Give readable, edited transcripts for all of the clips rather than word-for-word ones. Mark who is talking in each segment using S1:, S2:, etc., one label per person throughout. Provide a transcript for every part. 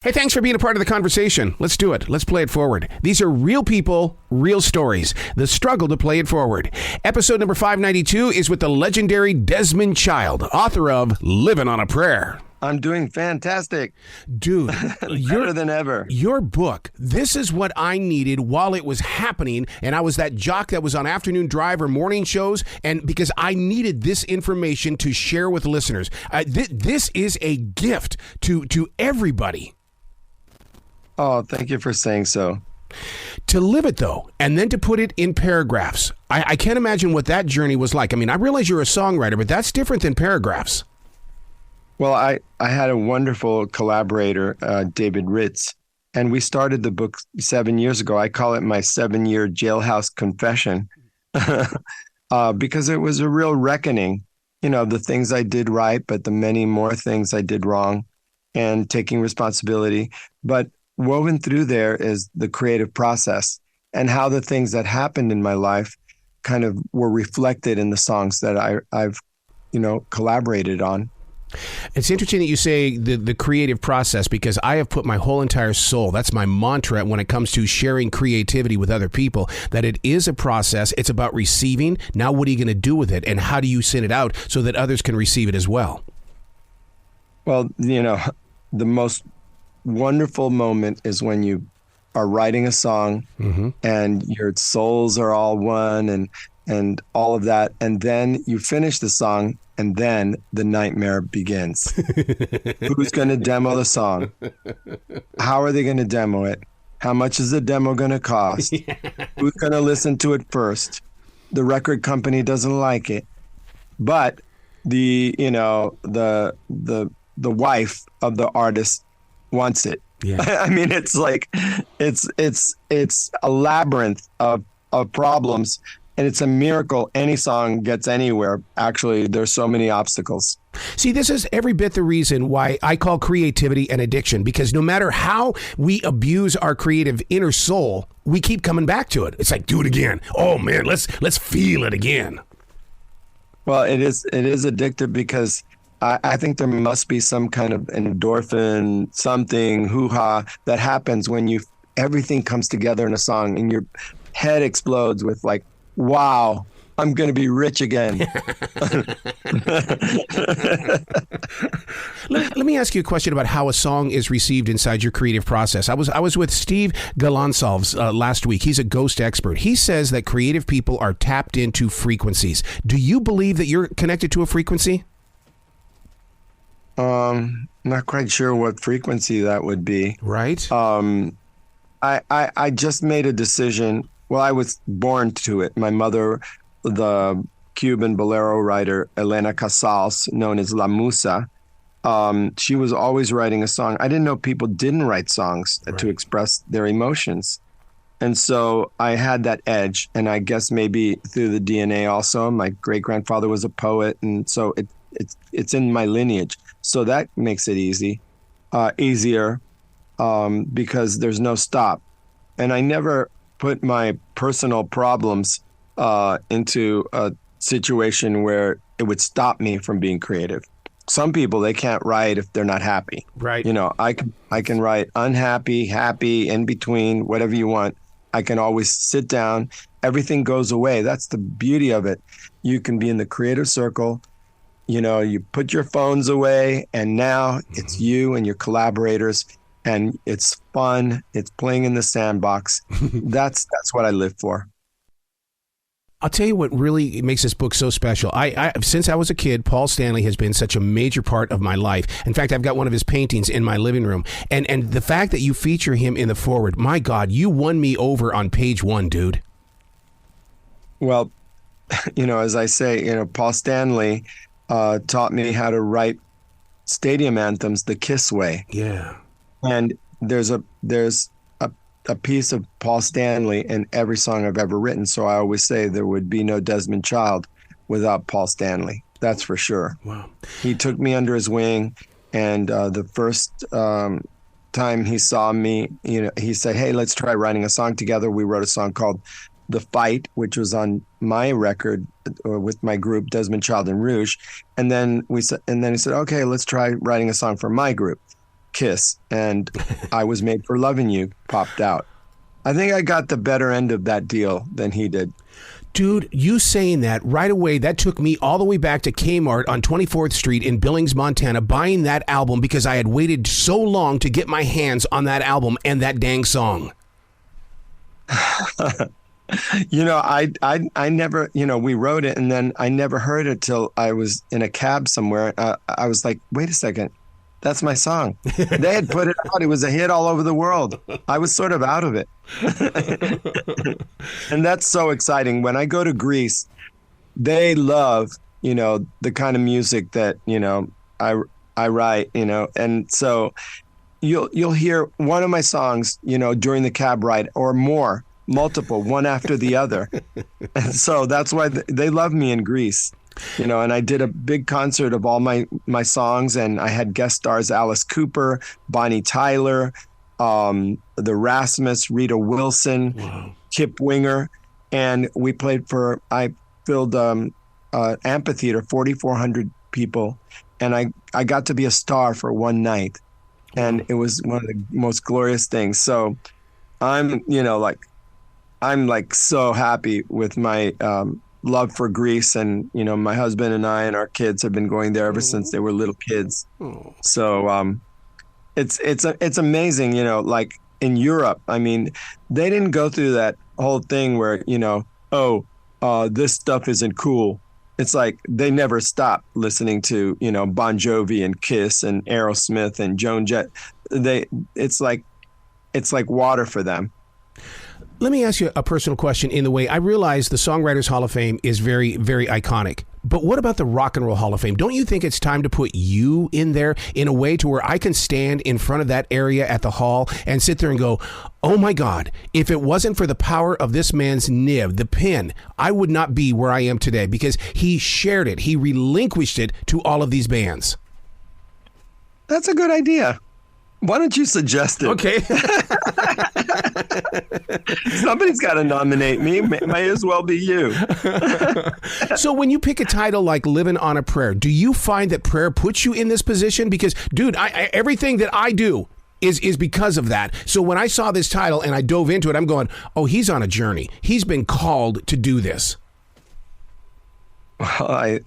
S1: Hey, thanks for being a part of the conversation. Let's do it. Let's play it forward. These are real people, real stories. The struggle to play it forward. Episode number 592 is with the legendary Desmond Child, author of Livin on a Prayer.
S2: I'm doing fantastic.
S1: Dude,
S2: better than ever.
S1: Your book, this is what I needed while it was happening, and I was that jock that was on afternoon drive or morning shows, and because I needed this information to share with listeners. This is a gift to everybody.
S2: Oh, thank you for saying so.
S1: To live it, though, and then to put it in paragraphs. I can't imagine what that journey was like. I mean, I realize you're a songwriter, but that's different than paragraphs.
S2: Well, I had a wonderful collaborator, David Ritz, and we started the book 7 years ago. I call it my 7-year jailhouse confession because it was a real reckoning, the things I did right, but the many more things I did wrong, and taking responsibility. But woven through there is the creative process and how the things that happened in my life kind of were reflected in the songs that I've collaborated on.
S1: It's interesting that you say the creative process, because I have put my whole entire soul, that's my mantra when it comes to sharing creativity with other people, that it is a process. It's about receiving. Now, what are you going to do with it? And how do you send it out so that others can receive it as well?
S2: Well, the most wonderful moment is when you are writing a song and your souls are all one and all of that. And then you finish the song and then the nightmare begins. Who's going to demo the song? How are they going to demo it? How much is the demo going to cost? Yeah. Who's going to listen to it first? The record company doesn't like it, but the wife of the artist wants it. Yeah. I mean, it's like it's a labyrinth of problems, and it's a miracle any song gets anywhere. Actually, there's so many obstacles.
S1: See, this is every bit the reason why I call creativity an addiction, because no matter how we abuse our creative inner soul, we keep coming back to it. It's like, do it again. Oh man, let's feel it again.
S2: Well, it is addictive because I think there must be some kind of endorphin, something, hoo-ha, that happens when everything comes together in a song and your head explodes with like, wow, I'm going to be rich again.
S1: Let me ask you a question about how a song is received inside your creative process. I was with Steve Galansalves last week. He's a ghost expert. He says that creative people are tapped into frequencies. Do you believe that you're connected to a frequency?
S2: Not quite sure what frequency that would be.
S1: Right.
S2: I just made a decision. Well, I was born to it. My mother, the Cuban bolero writer Elena Casals, known as La Musa, she was always writing a song. I didn't know people didn't write songs to express their emotions. And so I had that edge. And I guess maybe through the DNA also. My great-grandfather was a poet. And so it's in my lineage. So that makes it easier because there's no stop. And I never put my personal problems into a situation where it would stop me from being creative. Some people, they can't write if they're not happy.
S1: Right.
S2: I can write unhappy, happy, in between, whatever you want. I can always sit down. Everything goes away. That's the beauty of it. You can be in the creative circle. You put your phones away, and now it's you and your collaborators, and it's fun. It's playing in the sandbox. That's what I live for.
S1: I'll tell you what really makes this book so special. I since I was a kid, Paul Stanley has been such a major part of my life. In fact, I've got one of his paintings in my living room. And the fact that you feature him in the foreword, my God, you won me over on page 1, dude.
S2: Well, as I say, Paul Stanley taught me how to write stadium anthems the Kiss way.
S1: Yeah.
S2: And there's a piece of Paul Stanley in every song I've ever written. So I always say there would be no Desmond Child without Paul Stanley. That's for sure.
S1: Wow.
S2: He took me under his wing. And the first time he saw me, he said, hey, let's try writing a song together. We wrote a song called The Fight, which was on my record with my group, Desmond Child and Rouge. And then he said, okay, let's try writing a song for my group. Kiss, and I Was Made for Loving You popped out. I think I got the better end of that deal than he did.
S1: Dude, you saying that right away, that took me all the way back to Kmart on 24th Street in Billings, Montana, buying that album because I had waited so long to get my hands on that album and that dang song.
S2: You know, I never, you know, we wrote it and then I never heard it till I was in a cab somewhere. I was like, wait a second, that's my song. They had put it out. It was a hit all over the world. I was sort of out of it. And that's so exciting. When I go to Greece, they love, you know, the kind of music that, you know, I write, you know, and so you'll hear one of my songs, you know, during the cab ride or more. Multiple, one after the other. And so that's why they love me in Greece, you know, and I did a big concert of all my songs, and I had guest stars Alice Cooper, Bonnie Tyler, the Rasmus, Rita Wilson, wow. Kip Winger. And we played I filled amphitheater, 4,400 people. And I got to be a star for one night. And it was one of the most glorious things. So I'm so happy with my love for Greece, and you know, my husband and I and our kids have been going there ever since they were little kids. So it's amazing, you know, like in Europe. I mean, they didn't go through that whole thing where, you know, this stuff isn't cool. It's like they never stopped listening to, you know, Bon Jovi and Kiss and Aerosmith and Joan Jett. It's like water for them.
S1: Let me ask you a personal question in the way I realize the Songwriters Hall of Fame is very, very iconic. But what about the Rock and Roll Hall of Fame? Don't you think it's time to put you in there in a way to where I can stand in front of that area at the hall and sit there and go, oh my God, if it wasn't for the power of this man's nib, the pen, I would not be where I am today because he shared it. He relinquished it to all of these bands.
S2: That's a good idea. Why don't you suggest it?
S1: Okay.
S2: Somebody's got to nominate me. May as well be you.
S1: So when you pick a title like Living on a Prayer, do you find that prayer puts you in this position? Because, dude, everything that I do is because of that. So when I saw this title and I dove into it, I'm going, oh, he's on a journey. He's been called to do this.
S2: Well,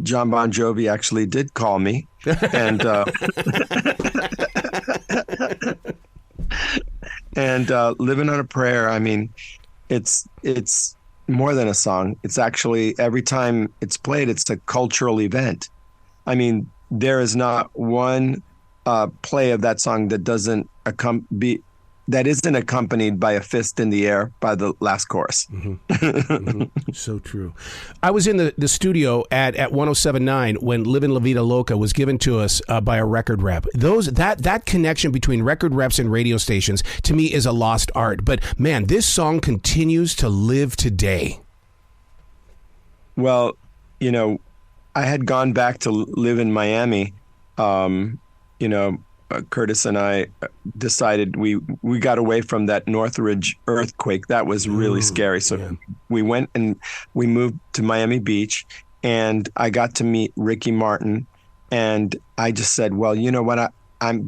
S2: John Bon Jovi actually did call me, and Living on a Prayer. I mean, it's more than a song. It's actually, every time it's played, it's a cultural event. I mean, there is not one play of that song that isn't accompanied by a fist in the air by the last chorus.
S1: Mm-hmm. Mm-hmm. So true. I was in the studio at 107.9 when Livin' La Vida Loca was given to us by a record rep. That connection between record reps and radio stations, to me, is a lost art. But man, this song continues to live today.
S2: Well, you know, I had gone back to live in Miami, you know, Curtis and I decided we got away from that Northridge earthquake. That was really scary. So yeah. We went and we moved to Miami Beach, and I got to meet Ricky Martin, and I just said, well, you know what, I'm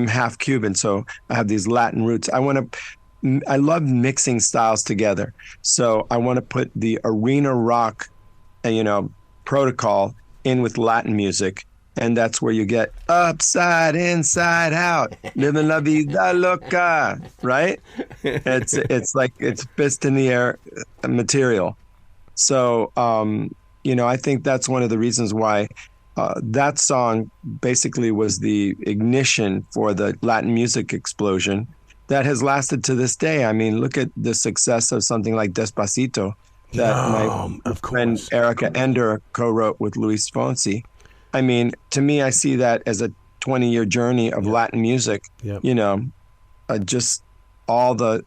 S2: half Cuban, so I have these Latin roots. I love mixing styles together. So I want to put the arena rock, you know, protocol in with Latin music. And that's where you get upside, inside out, living la vida loca, right? It's like it's fist in the air material. So, you know, I think that's one of the reasons why that song basically was the ignition for the Latin music explosion that has lasted to this day. I mean, look at the success of something like Despacito that my friend Erica Ender co-wrote with Luis Fonsi. I mean, to me, I see that as a 20-year journey of Latin music. Yep. You know, just all the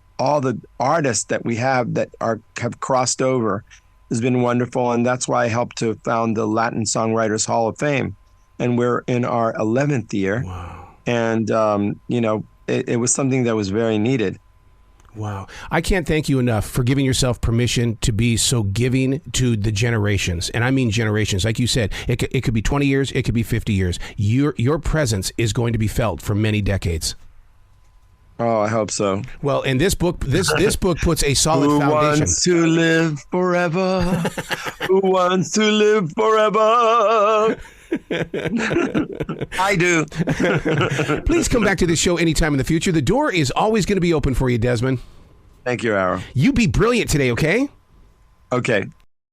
S2: artists that we have that have crossed over has been wonderful, and that's why I helped to found the Latin Songwriters Hall of Fame, and we're in our 11th year. Wow. And you know, it was something that was very needed.
S1: Wow. I can't thank you enough for giving yourself permission to be so giving to the generations. And I mean generations. Like you said, it could be 20 years, it could be 50 years. Your presence is going to be felt for many decades.
S2: Oh, I hope so.
S1: Well, and this book puts a solid
S2: Who
S1: foundation.
S2: wants to live forever? Who wants to live forever? I do.
S1: Please come back to this show anytime in the future. The door is always going to be open for you, Desmond.
S2: Thank you, Arrow.
S1: You be brilliant today, okay?
S2: Okay.